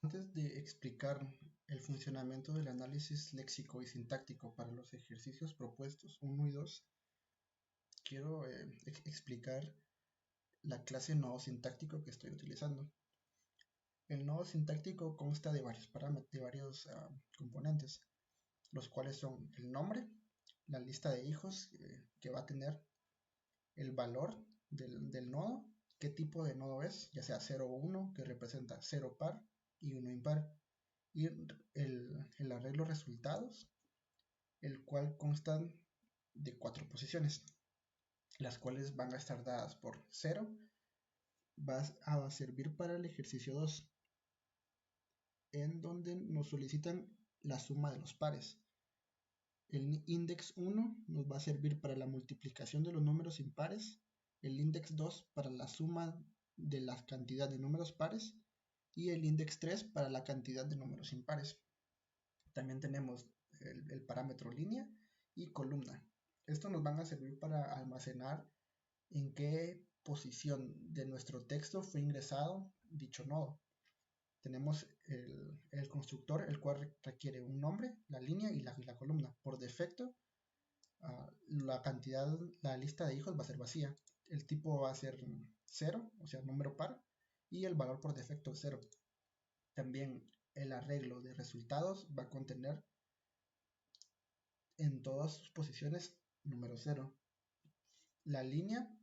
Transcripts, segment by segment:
Antes de explicar el funcionamiento del análisis léxico y sintáctico para los ejercicios propuestos 1 y 2, quiero explicar la clase nodo sintáctico que estoy utilizando. El nodo sintáctico consta de varios parámetros, de varios componentes, los cuales son el nombre, la lista de hijos que va a tener, el valor del nodo, qué tipo de nodo es, ya sea 0 o 1, que representa 0 par y 1 impar, y el arreglo resultados, el cual consta de 4 posiciones, las cuales van a estar dadas por 0, va a servir para el ejercicio 2, en donde nos solicitan la suma de los pares. El index 1 nos va a servir para la multiplicación de los números impares, el index 2 para la suma de la cantidad de números pares y el index 3 para la cantidad de números impares. También tenemos el parámetro línea y columna. Estos nos van a servir para almacenar en qué posición de nuestro texto fue ingresado dicho nodo. Tenemos el constructor, el cual requiere un nombre, la línea y la columna. Por defecto, la cantidad, la lista de hijos va a ser vacía. El tipo va a ser 0, o sea, número par, y el valor por defecto es 0. También el arreglo de resultados va a contener en todas sus posiciones número 0. La línea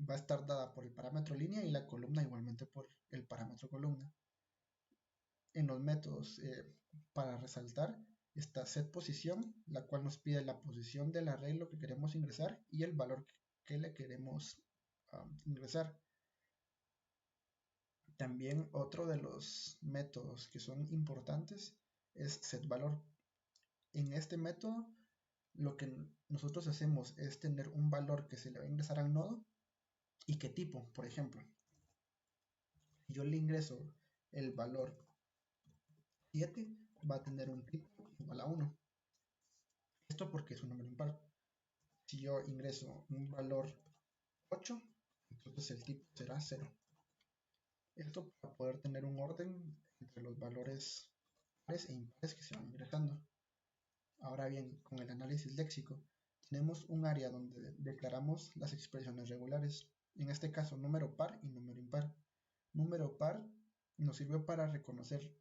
va a estar dada por el parámetro línea y la columna igualmente por el parámetro columna. En los métodos para resaltar está setPosición, la cual nos pide la posición del arreglo que queremos ingresar y el valor que le queremos ingresar. También otro de los métodos que son importantes es setValor. En este método lo que nosotros hacemos es tener un valor que se le va a ingresar al nodo y qué tipo. Por ejemplo, si yo le ingreso el valor 7, va a tener un tipo igual a 1. Esto porque es un número impar. Si yo ingreso un valor 8, entonces el tipo será 0. Esto para poder tener un orden entre los valores pares e impares que se van ingresando. Ahora bien, con el análisis léxico, tenemos un área donde declaramos las expresiones regulares, en este caso número par y número impar. Número par nos sirve para reconocer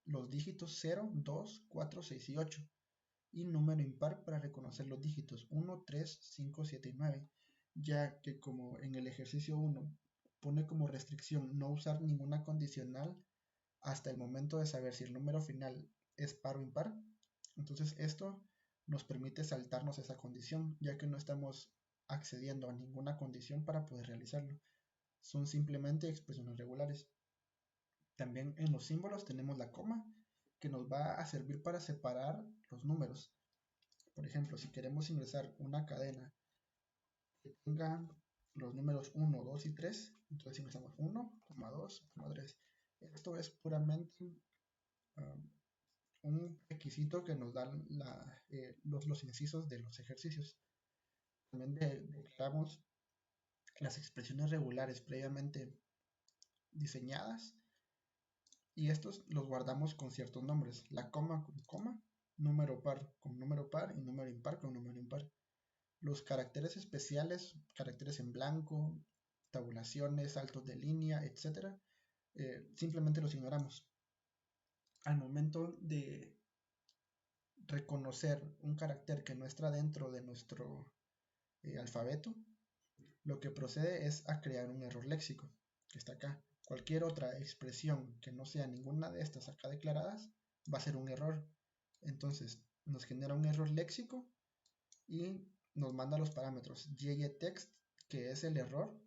los dígitos 0, 2, 4, 6 y 8, y número impar para reconocer los dígitos 1, 3, 5, 7 y 9, ya que como en el ejercicio 1 pone como restricción no usar ninguna condicional hasta el momento de saber si el número final es par o impar, entonces esto nos permite saltarnos esa condición, ya que no estamos accediendo a ninguna condición para poder realizarlo. Son simplemente expresiones regulares. También en los símbolos tenemos la coma, que nos va a servir para separar los números. Por ejemplo, si queremos ingresar una cadena que tenga los números 1, 2 y 3, entonces ingresamos 1, 2, 3. Esto es puramente un requisito que nos dan los incisos de los ejercicios. También declaramos las expresiones regulares previamente diseñadas y estos los guardamos con ciertos nombres. La coma con coma, número par con número par y número impar con número impar. Los caracteres especiales, caracteres en blanco, tabulaciones, saltos de línea, etc., simplemente los ignoramos. Al momento de reconocer un carácter que no está dentro de nuestro alfabeto, lo que procede es a crear un error léxico, que está acá. Cualquier otra expresión que no sea ninguna de estas acá declaradas va a ser un error. Entonces nos genera un error léxico y nos manda los parámetros text, que es el error,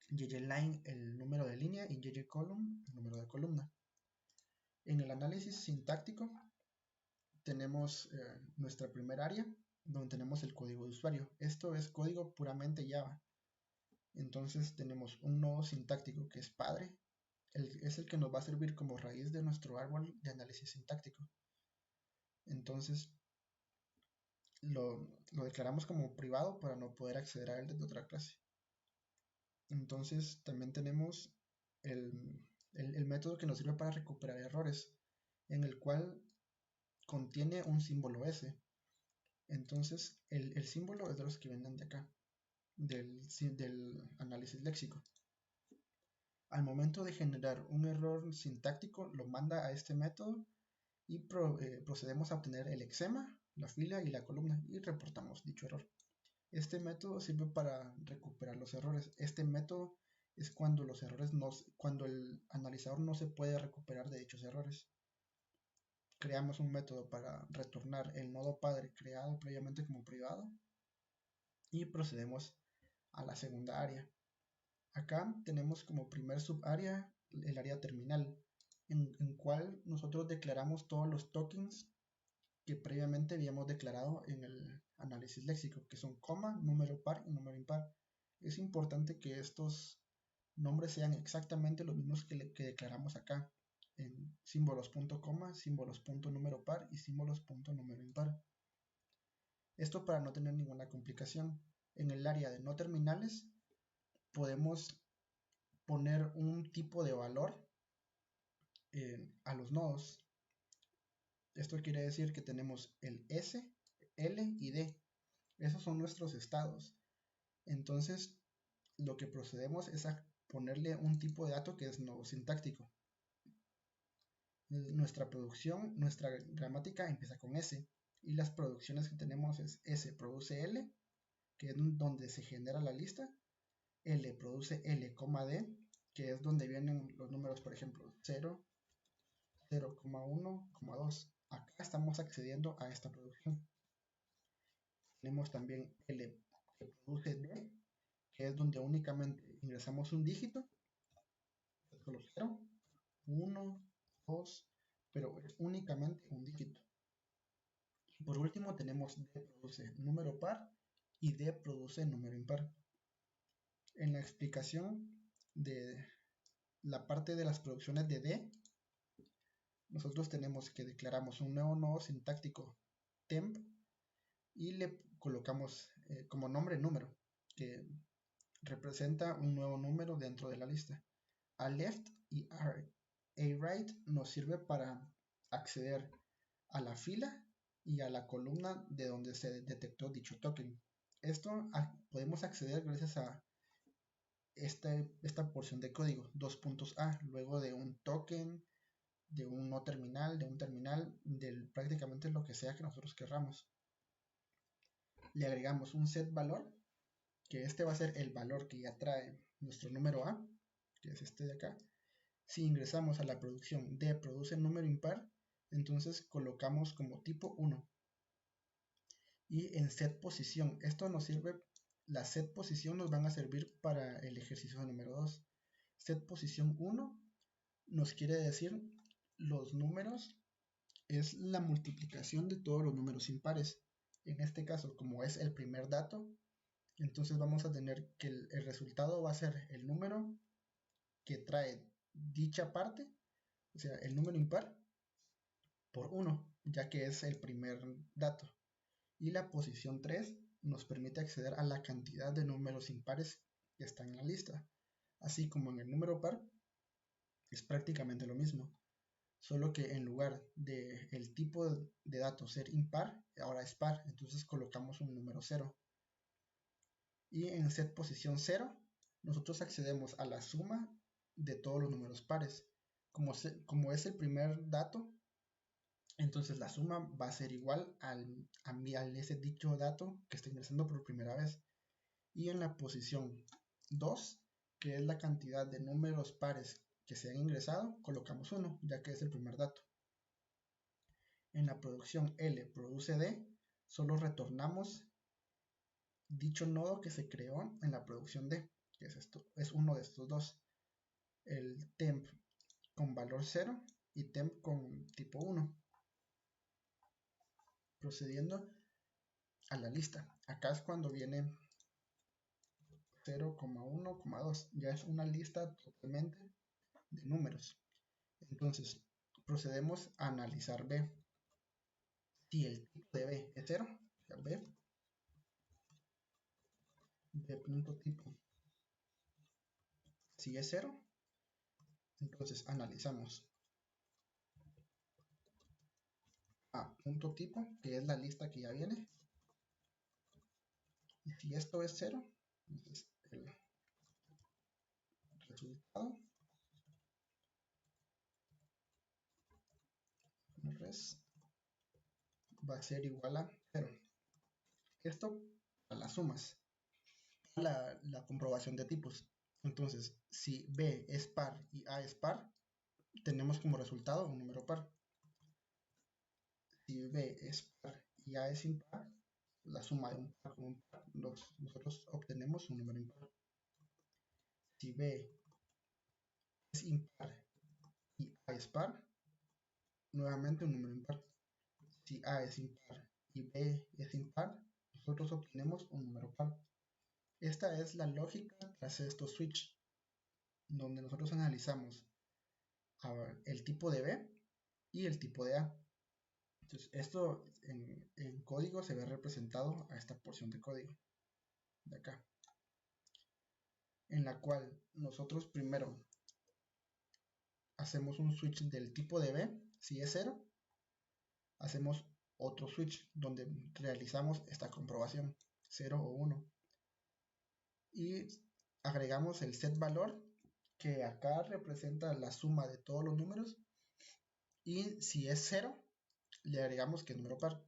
line, el número de línea, y column, el número de columna. En el análisis sintáctico tenemos nuestra primer área, donde tenemos el código de usuario. Esto es código puramente Java. Entonces tenemos un nodo sintáctico que es padre, es el que nos va a servir como raíz de nuestro árbol de análisis sintáctico. Entonces lo declaramos como privado para no poder acceder a él desde otra clase. Entonces también tenemos el el método que nos sirve para recuperar errores, en el cual contiene un símbolo S. Entonces, el símbolo es de los que vienen de acá, del análisis léxico. Al momento de generar un error sintáctico, lo manda a este método y procedemos a obtener el lexema, la fila y la columna y reportamos dicho error. Este método sirve para recuperar los errores. Este método es cuando cuando el analizador no se puede recuperar de dichos errores. Creamos un método para retornar el nodo padre creado previamente como privado y procedemos a la segunda área. Acá tenemos como primer subárea el área terminal, en cual nosotros declaramos todos los tokens que previamente habíamos declarado en el análisis léxico, que son coma, número par y número impar. Es importante que estos nombres sean exactamente los mismos que declaramos acá, en símbolos punto coma, símbolos punto número par y símbolos punto número impar. Esto para no tener ninguna complicación. En el área de no terminales podemos poner un tipo de valor a los nodos. Esto quiere decir que tenemos el S, L y D. Esos son nuestros estados. Entonces, lo que procedemos es a ponerle un tipo de dato que es nodo sintáctico. Nuestra producción, nuestra gramática empieza con S. Y las producciones que tenemos es S produce L, que es donde se genera la lista. L produce L, D, que es donde vienen los números, por ejemplo, 0, 0,1, 2. Acá estamos accediendo a esta producción. Tenemos también L que produce D, que es donde únicamente ingresamos un dígito, solo 0, 1, 2, pero es únicamente un dígito. Y por último tenemos D produce número par y D produce número impar. En la explicación de la parte de las producciones de D, nosotros tenemos que declaramos un nuevo nodo sintáctico temp y le colocamos como nombre número, que representa un nuevo número dentro de la lista. A left y a right nos sirve para acceder a la fila y a la columna de donde se detectó dicho token. Esto podemos acceder gracias a esta porción de código, 2.a, luego de un token, de un no terminal, de un terminal, del prácticamente lo que sea que nosotros querramos. Le agregamos un set valor, que este va a ser el valor que ya trae nuestro número A, que es este de acá. Si ingresamos a la producción D produce número impar, entonces colocamos como tipo 1. Y en set posición, esto nos sirve, la set posición nos van a servir para el ejercicio número 2. Set posición 1 nos quiere decir los números, es la multiplicación de todos los números impares. En este caso, como es el primer dato, entonces vamos a tener que el resultado va a ser el número que trae dicha parte, o sea, el número impar, por 1, ya que es el primer dato. Y la posición 3 nos permite acceder a la cantidad de números impares que están en la lista. Así como en el número par, es prácticamente lo mismo, solo que en lugar de el tipo de dato ser impar, ahora es par, entonces colocamos un número 0. Y en set posición 0, nosotros accedemos a la suma de todos los números pares. Como es el primer dato, entonces la suma va a ser igual al ese dicho dato que está ingresando por primera vez. Y en la posición 2, que es la cantidad de números pares que se han ingresado, colocamos 1, ya que es el primer dato. En la producción L produce D, solo retornamos dicho nodo que se creó en la producción D, que es uno de estos dos, el temp con valor 0 y temp con tipo 1. Procediendo a la lista, acá es cuando viene 0,1, 2, ya es una lista totalmente de números. Entonces procedemos a analizar B. Si el tipo de B es 0, o sea, B punto tipo, si es 0, Entonces analizamos a punto tipo, que es la lista que ya viene, y si esto es 0, entonces el resultado res va a ser igual a 0. Esto a las sumas, la comprobación de tipos. Entonces, si B es par y A es par, tenemos como resultado un número par. Si B es par y A es impar, la suma de un par con un par, nosotros obtenemos un número impar. Si B es impar y A es par, nuevamente un número impar. Si A es impar y B es impar, nosotros obtenemos un número par. Esta es la lógica tras estos switch, donde nosotros analizamos el tipo de B y el tipo de A. Entonces, esto en código se ve representado a esta porción de código de acá, en la cual nosotros primero hacemos un switch del tipo de B, si es 0, hacemos otro switch donde realizamos esta comprobación, 0 o 1, y agregamos el set valor, que acá representa la suma de todos los números, y si es 0, le agregamos que es número par.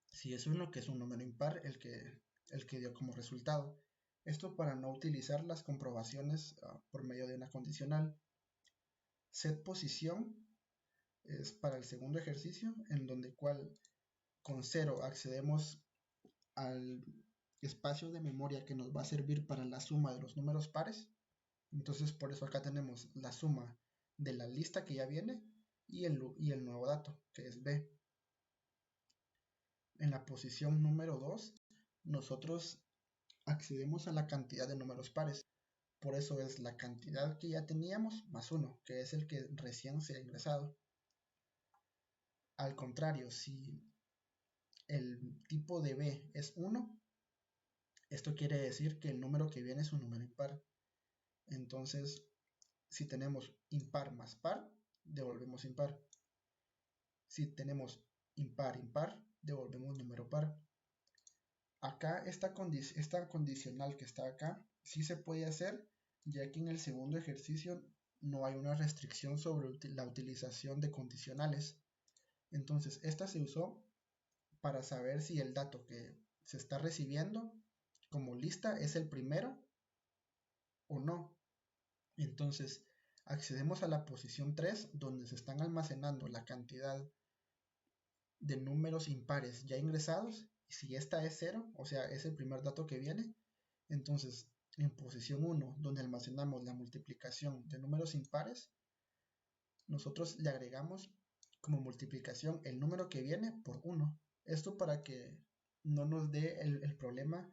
Si es 1, que es un número impar, el que dio como resultado. Esto para no utilizar las comprobaciones por medio de una condicional. Set posición es para el segundo ejercicio, en donde cual con 0 accedemos al espacio de memoria que nos va a servir para la suma de los números pares. Entonces por eso acá tenemos la suma de la lista que ya viene y el nuevo dato, que es B. En la posición número 2, nosotros accedemos a la cantidad de números pares. Por eso es la cantidad que ya teníamos más 1, que es el que recién se ha ingresado. Al contrario, si el tipo de B es 1, esto quiere decir que el número que viene es un número impar. Entonces, si tenemos impar más par, devolvemos impar. Si tenemos impar impar, devolvemos número par. Acá esta condicional que está acá sí se puede hacer, ya que en el segundo ejercicio no hay una restricción sobre la utilización de condicionales. Entonces esta se usó para saber si el dato que se está recibiendo como lista es el primero o no. Entonces accedemos a la posición 3, donde se están almacenando la cantidad de números impares ya ingresados. Y si esta es 0, o sea, es el primer dato que viene, entonces en posición 1, donde almacenamos la multiplicación de números impares, nosotros le agregamos como multiplicación el número que viene por 1. Esto para que no nos dé el problema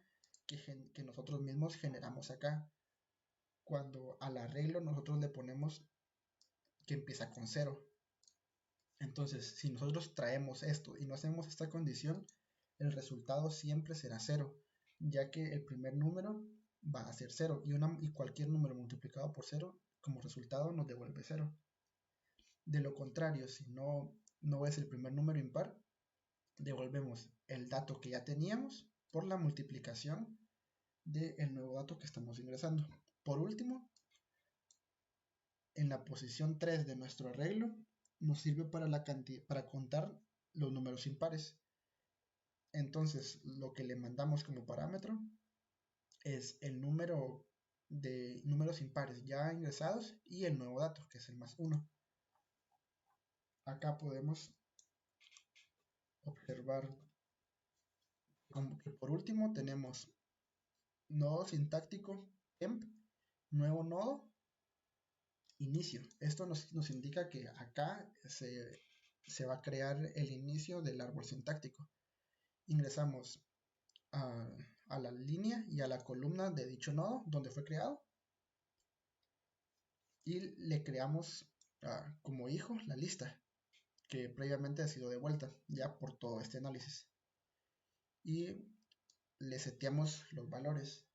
que nosotros mismos generamos acá, cuando al arreglo nosotros le ponemos que empieza con 0. Entonces, si nosotros traemos esto y no hacemos esta condición, el resultado siempre será 0, ya que el primer número va a ser 0 y cualquier número multiplicado por 0 como resultado nos devuelve 0. De lo contrario, si no es el primer número impar, devolvemos el dato que ya teníamos por la multiplicación del nuevo dato que estamos ingresando. Por último, en la posición 3 de nuestro arreglo, nos sirve para contar los números impares. Entonces, lo que le mandamos como parámetro es el número de números impares ya ingresados y el nuevo dato, que es el más 1. Acá podemos observar que por último tenemos nodo sintáctico temp, nuevo nodo, inicio. Esto nos indica que acá se va a crear el inicio del árbol sintáctico. Ingresamos a la línea y a la columna de dicho nodo donde fue creado y le creamos como hijo la lista que previamente ha sido devuelta ya por todo este análisis, y le seteamos los valores.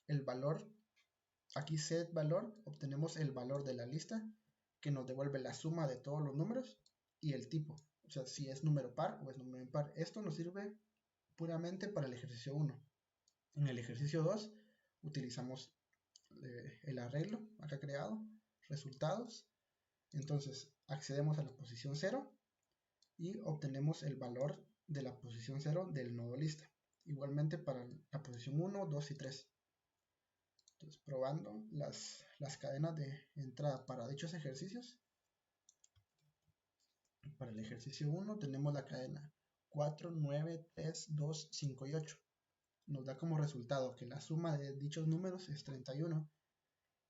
El valor, aquí set valor, obtenemos el valor de la lista, que nos devuelve la suma de todos los números y el tipo, o sea, si es número par o es número impar. Esto nos sirve puramente para el ejercicio 1. En el ejercicio 2 utilizamos el arreglo acá creado, resultados. Entonces accedemos a la posición 0 y obtenemos el valor de la posición 0 del nodo lista. Igualmente para la posición 1, 2 y 3. Entonces, probando las cadenas de entrada para dichos ejercicios. Para el ejercicio 1 tenemos la cadena 4, 9, 3, 2, 5 y 8. Nos da como resultado que la suma de dichos números es 31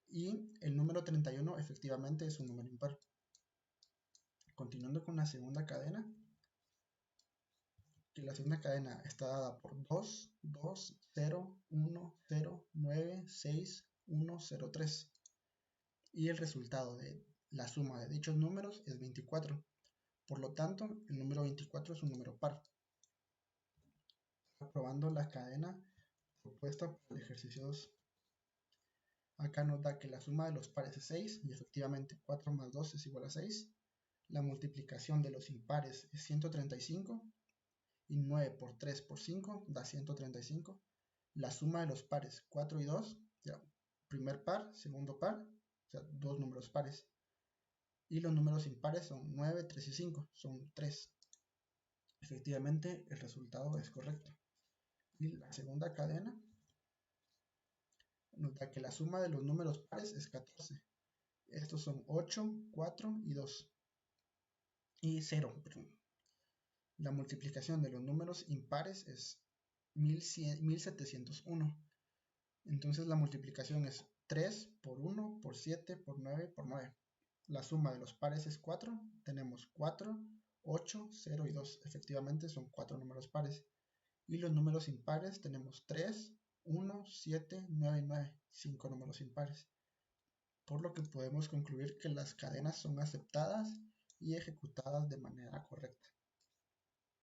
y el número 31 efectivamente es un número impar. Continuando con la segunda cadena, que la segunda cadena está dada por 2, 2, 0, 1, 0, 9, 6, 1, 0, 3. Y el resultado de la suma de dichos números es 24. Por lo tanto, el número 24 es un número par. Probando la cadena propuesta por el ejercicio 2. Acá nos da que la suma de los pares es 6 y efectivamente 4 más 2 es igual a 6. La multiplicación de los impares es 135 y 9 por 3 por 5 da 135. La suma de los pares 4 y 2, ya, primer par, segundo par, o sea, dos números pares. Y los números impares son 9, 3 y 5, son 3. Efectivamente, el resultado es correcto. Y la segunda cadena nos da que la suma de los números pares es 14. Estos son 8, 4 y 2. Y 0. La multiplicación de los números impares es 1701. Entonces la multiplicación es 3 por 1 por 7 por 9 por 9. La suma de los pares es 4. Tenemos 4, 8, 0 y 2. Efectivamente son 4 números pares. Y los números impares tenemos 3, 1, 7, 9 y 9. 5 números impares. Por lo que podemos concluir que las cadenas son aceptadas y ejecutadas de manera correcta.